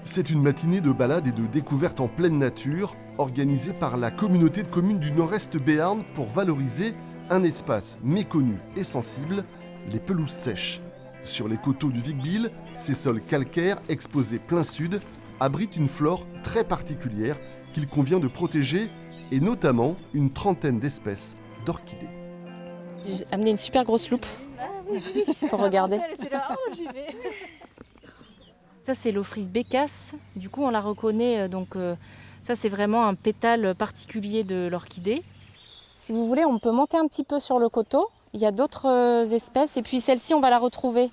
C'est une matinée de balade et de découverte en pleine nature, organisée par la communauté de communes du Nord-Est Béarn pour valoriser un espace méconnu et sensible, les pelouses sèches. Sur les coteaux du Vic-Bilh, ces sols calcaires exposés plein sud abritent une flore très particulière qu'il convient de protéger et notamment une trentaine d'espèces d'orchidées. J'ai amené une super grosse loupe pour regarder. Ça, c'est l'Ophrys bécasse. Du coup, on la reconnaît. Ça, c'est vraiment un pétale particulier de l'orchidée. Si vous voulez, on peut monter un petit peu sur le coteau. Il y a d'autres espèces. Et puis celle-ci, on va la retrouver.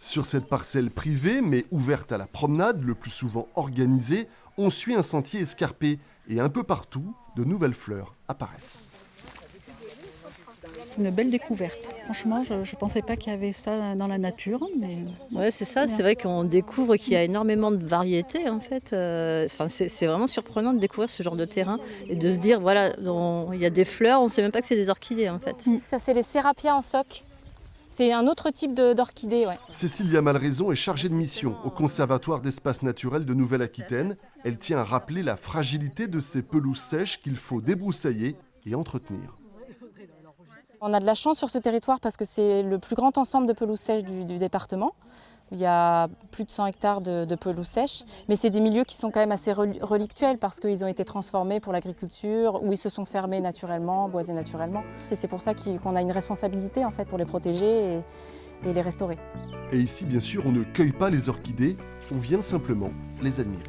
Sur cette parcelle privée, mais ouverte à la promenade, le plus souvent organisée, on suit un sentier escarpé. Et un peu partout, de nouvelles fleurs apparaissent. C'est une belle découverte. Franchement, je ne pensais pas qu'il y avait ça dans la nature. Mais... Ouais, c'est ça. C'est vrai qu'on découvre qu'il y a énormément de variétés, en fait. C'est vraiment surprenant de découvrir ce genre de terrain et de se dire, voilà, il y a des fleurs, on ne sait même pas que c'est des orchidées, en fait. Ça, c'est les Sérapia en soc. C'est un autre type d'orchidée, ouais. Cécilia Malraison est chargée de mission au Conservatoire d'espaces naturels de Nouvelle-Aquitaine. Elle tient à rappeler la fragilité de ces pelouses sèches qu'il faut débroussailler et entretenir. On a de la chance sur ce territoire parce que c'est le plus grand ensemble de pelouses sèches du département. Il y a plus de 100 hectares de pelouses sèches, mais c'est des milieux qui sont quand même assez relictuels parce qu'ils ont été transformés pour l'agriculture ou ils se sont fermés naturellement, boisés naturellement. C'est pour ça qu'on a une responsabilité en fait pour les protéger et les restaurer. Et ici, bien sûr, on ne cueille pas les orchidées, on vient simplement les admirer.